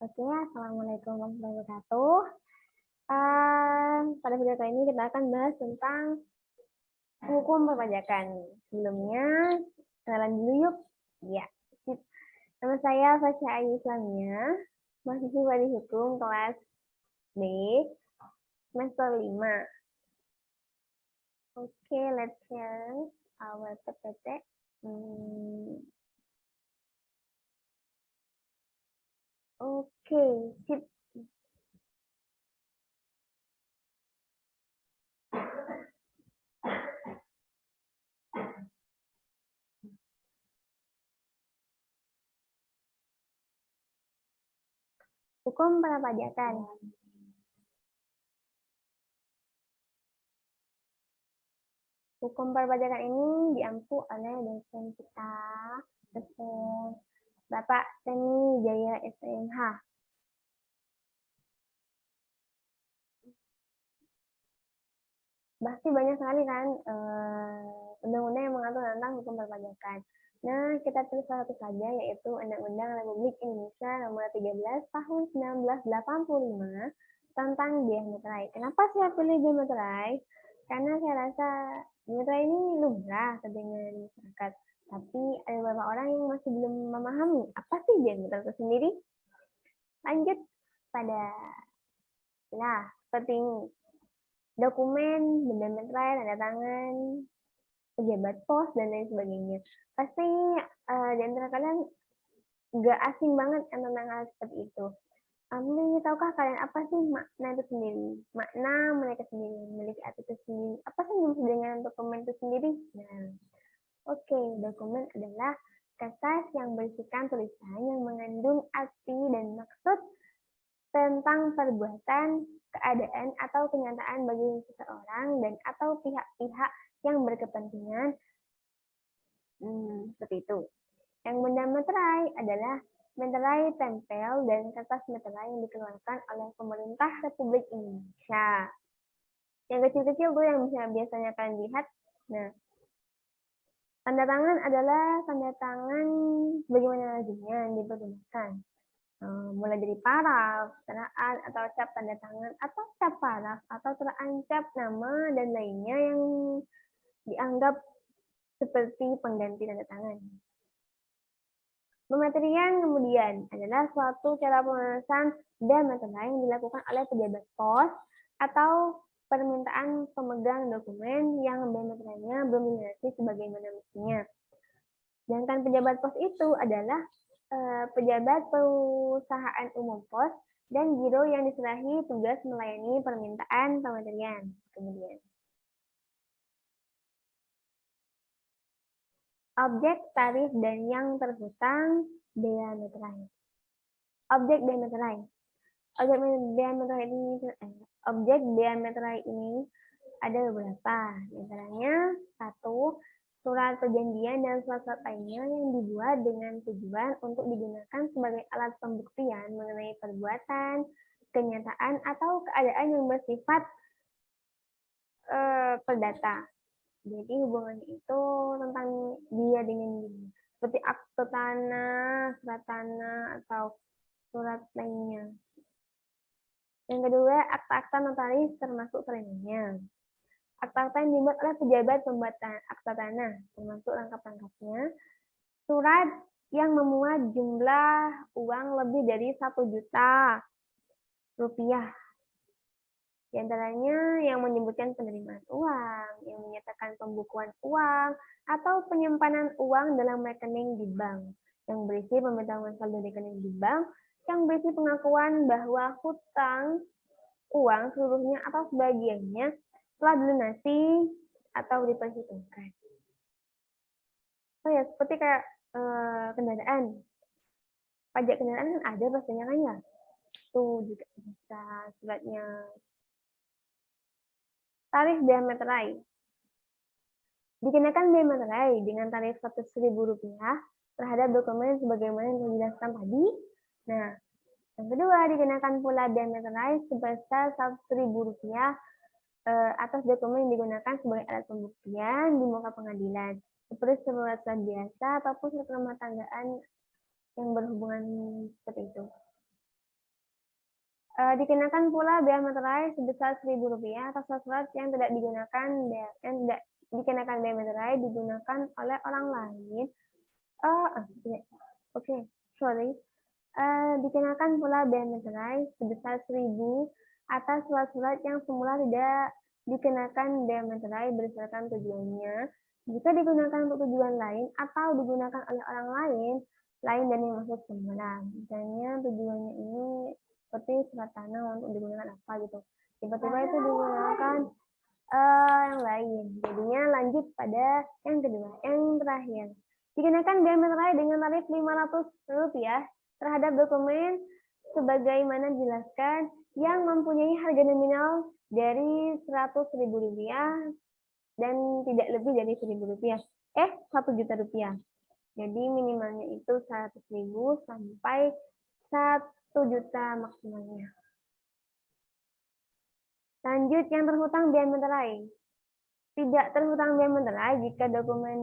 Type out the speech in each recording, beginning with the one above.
Oke, Assalamualaikum warahmatullahi wabarakatuh. Pada video kali ini kita akan bahas tentang hukum perpajakan. Sebelumnya, kenalan dulu yuk. Ya, sip. Nama saya Fasya Ayu Islamia, mahasiswa di hukum kelas B, semester 5. Oke, let's share our PPT. Oke, sip. Hukum perpajakan. Hukum perpajakan ini diampu oleh dosen kita, dosen Bapak Seni Jaya SMH. Pasti banyak sekali kan undang-undang yang mengatur tentang hukum perpajakan. Nah, kita pilih salah satu saja, yaitu Undang-Undang Republik Indonesia Nomor 13 Tahun 1985 tentang biaya materai. Kenapa saya pilih biaya materai? Karena saya rasa biaya materai ini lumrah terdengar di masyarakat. Tapi ada beberapa orang yang masih belum memahami apa sih biaya materai itu sendiri. Lanjut pada seperti ini. Dokumen, benda materai, tanda tangan, pejabat pos, dan lain sebagainya. Pasti di antara kalian nggak asing banget kan tentang hal seperti itu. Tahukah kalian apa sih makna itu sendiri? Makna mereka sendiri, memiliki arti itu sendiri. Apa sih yang dimaksud dengan dokumen itu sendiri? Nah, oke, dokumen adalah kertas yang berisikan tulisan yang mengandung arti dan maksud tentang perbuatan, keadaan, atau kenyataan bagi seseorang dan atau pihak-pihak yang berkepentingan. Seperti itu. Yang benda materai adalah materai tempel dan kertas materai yang dikeluarkan oleh pemerintah Republik Indonesia. Yang kecil-kecil tuh yang biasanya kalian lihat. Nah, tanda tangan adalah tanda tangan bagaimana lazimnya yang dipergunakan. Mulai dari paraf, teraan, atau cap tanda tangan, atau cap paraf, atau teraan cap nama, dan lainnya yang dianggap seperti pengganti tanda tangan. Pematerian kemudian adalah suatu cara pemenusan dan materai yang dilakukan oleh pejabat pos atau permintaan pemegang dokumen yang materinya belum dilunasi sebagaimana mestinya. Sedangkan pejabat pos itu adalah pejabat perusahaan umum pos dan giro yang diserahi tugas melayani permintaan pematerian. Kemudian objek, tarif, dan yang terhutang bea materai. Objek bea materai. Objek bea materai ini ada beberapa. Di antaranya, 1. Surat perjanjian dan surat-surat lainnya yang dibuat dengan tujuan untuk digunakan sebagai alat pembuktian mengenai perbuatan, kenyataan, atau keadaan yang bersifat perdata. Jadi hubungannya itu tentang dia dengan dia. Seperti akte tanah, surat tanah, atau surat lainnya. Yang kedua, akta-akta notaris termasuk selainnya. Akta-akta yang dibuat oleh pejabat pembuatan akta tanah, termasuk lengkap-lengkapnya. Surat yang memuat jumlah uang lebih dari 1 juta rupiah. Di antaranya yang menyebutkan penerimaan uang, yang menyatakan pembukuan uang, atau penyimpanan uang dalam rekening di bank, yang berisi pemberitahuan saldo rekening di bank, yang berisi pengakuan bahwa hutang uang seluruhnya atau sebagiannya telah dilunasi atau diperhitungkan. Oh ya, seperti kayak kendaraan. Pajak kendaraan kan ada pastinya kan ya. Tuh juga bisa suratnya. Tarif bea materai. Dikenakan bea materai dengan tarif Rp100.000 terhadap dokumen sebagaimana yang dijelaskan tadi. Nah, yang kedua, dikenakan pula bea materai sebesar Rp100.000 atas dokumen yang digunakan sebagai alat pembuktian di muka pengadilan, seperti surat biasa ataupun surat rumah tanggaan yang berhubungan seperti itu. Dikenakan pula bea materai sebesar Rp1.000 atas surat yang tidak digunakan yang tidak dikenakan bea materai digunakan oleh orang lain. Sorry. Dikenakan pula bea materai sebesar Rp1.000 atas surat-surat yang semula tidak dikenakan bea materai berdasarkan tujuannya. Jika digunakan untuk tujuan lain atau digunakan oleh orang lain dari maksud semula. Misalnya tujuannya ini seperti surat tanah untuk digunakan apa gitu. Tiba-tiba itu digunakan yang lain. Jadinya lanjut pada yang kedua, yang terakhir. Dikenakan bea materai dengan tarif Rp500 terhadap dokumen sebagaimana dijelaskan yang mempunyai harga nominal dari Rp100.000 dan tidak lebih dari Rp1.000. Rp1.000.000. Jadi minimalnya itu 100.000 sampai 1 juta maksimalnya. Lanjut yang terhutang bea materai. Tidak terhutang bea materai jika dokumen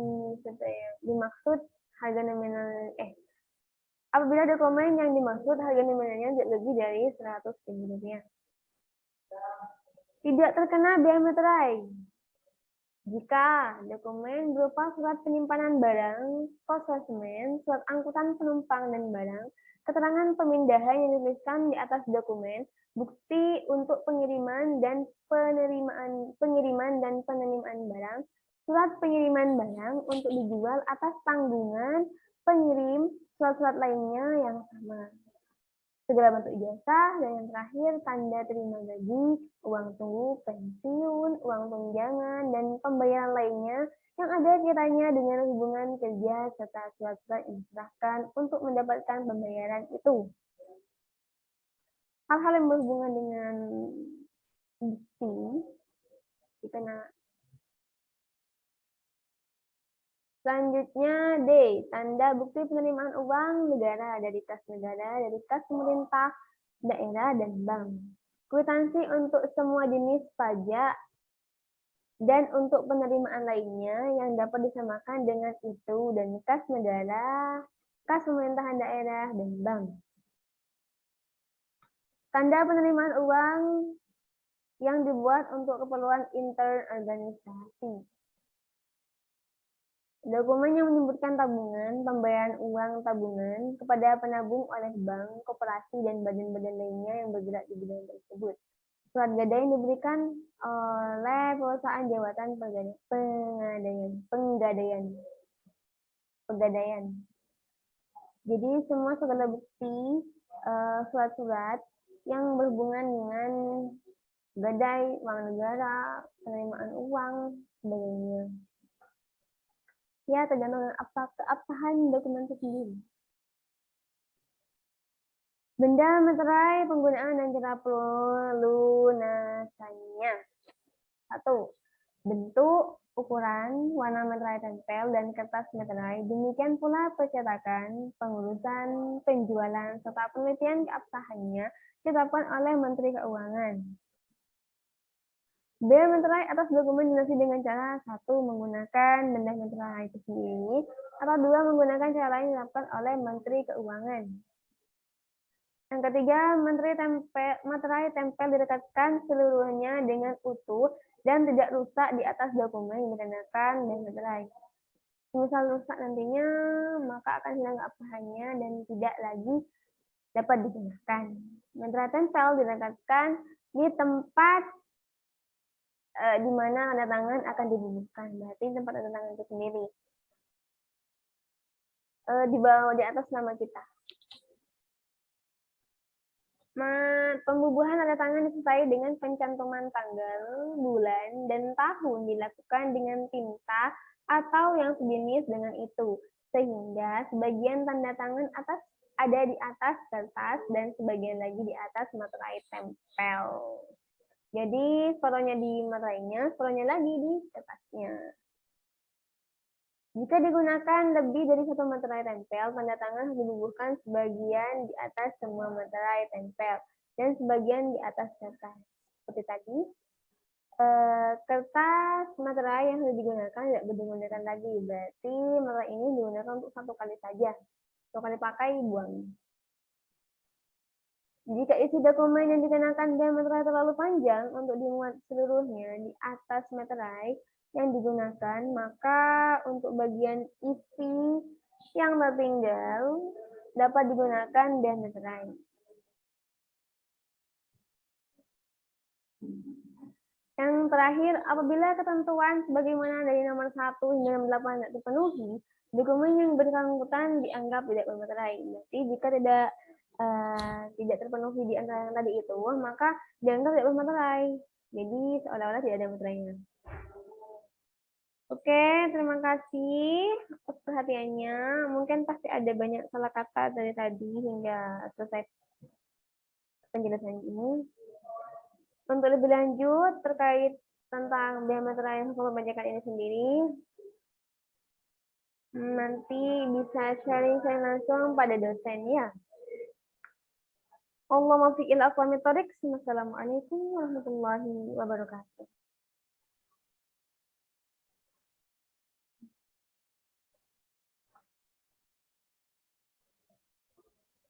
dimaksud harga nominal apabila dokumen yang dimaksud harga nominalnya tidak lebih dari Rp100.000. Tidak terkena bea materai jika dokumen berupa surat penyimpanan barang, konsinyasi, surat angkutan penumpang dan barang, keterangan pemindahan yang dituliskan di atas dokumen, bukti untuk pengiriman dan penerimaan barang, surat pengiriman barang untuk dijual atas tanggungan pengirim, surat-surat lainnya yang sama. Segala bentuk ijazah, dan yang terakhir tanda terima gaji, uang tunggu, pensiun, uang tunjangan, dan pembayaran lainnya yang ada kaitannya dengan hubungan kerja serta surat-surat yang diserahkan untuk mendapatkan pembayaran itu. Hal-hal yang berhubungan dengan bukti dikenal. Selanjutnya D. Tanda bukti penerimaan uang negara dari kas negara, dari kas pemerintah, daerah, dan bank. Kwitansi untuk semua jenis pajak dan untuk penerimaan lainnya yang dapat disamakan dengan itu dan kas negara, kas pemerintahan daerah, dan bank. Tanda penerimaan uang yang dibuat untuk keperluan interorganisasi. Dokumen yang menyebutkan tabungan, pembayaran uang tabungan kepada penabung oleh bank, koperasi, dan badan-badan lainnya yang bergerak di bidang tersebut. Surat gadai yang diberikan oleh perusahaan jabatan pegadaian. Jadi semua segala bukti surat-surat yang berhubungan dengan gadai, uang negara, penerimaan uang, sebagainya. Ya, tergantung dengan keabsahan dokumen itu sendiri. Benda materai, penggunaan dan cara pelunasannya. 1. Bentuk, ukuran, warna materai tempel, dan kertas materai. Demikian pula percetakan, pengurusan, penjualan, serta penelitian keabsahannya ditetapkan oleh Menteri Keuangan. Bea materai atas dokumen dinilai dengan cara 1. Menggunakan benda materai itu sendiri, atau 2. Menggunakan cara lain ditetapkan oleh Menteri Keuangan. Yang ketiga, materai tempel direkatkan seluruhnya dengan utuh dan tidak rusak di atas dokumen yang dikenakan bea materai. Misal rusak nantinya, maka akan hilang keabsahannya dan tidak lagi dapat digunakan. Materai tempel direkatkan di tempat di mana tanda tangan akan dibubuhkan. Berarti tempat tanda tangan itu sendiri. Di bawah, di atas nama kita. Pembubuhan tanda tangan disertai dengan pencantuman tanggal, bulan, dan tahun dilakukan dengan tinta atau yang sejenis dengan itu. Sehingga sebagian tanda tangan ada di atas kertas dan sebagian lagi di atas materai tempel. Jadi fotonya di materainya, fotonya lagi di kertasnya. Jika digunakan lebih dari satu materai tempel, tanda tangan harus dibubuhkan sebagian di atas semua materai tempel dan sebagian di atas kertas. Seperti tadi, kertas materai yang sudah digunakan tidak digunakan lagi. Berarti materai ini digunakan untuk 1 kali saja. 1 kali pakai, buang. Jika isi dokumen yang dikenakan diameterai terlalu panjang untuk dimuat seluruhnya di atas meterai yang digunakan, maka untuk bagian isi yang tertinggal dapat digunakan diameterai. Yang terakhir, apabila ketentuan sebagaimana dari nomor 1 hingga nomor 8 tidak terpenuhi, dokumen yang bersangkutan dianggap tidak bermaterai. Berarti jika tidak terpenuhi di antara yang tadi itu, maka dianggap tidak bermaterai. Jadi seolah-olah tidak ada materainya. Oke, terima kasih atas perhatiannya. Mungkin pasti ada banyak salah kata dari tadi hingga selesai penjelasan ini. Untuk lebih lanjut terkait tentang diameter yang hukum pembajakan ini sendiri, nanti bisa sharing langsung pada dosen ya. Allahumma fi'il aqwamit thoriq. Wassalamualaikum warahmatullahi wabarakatuh.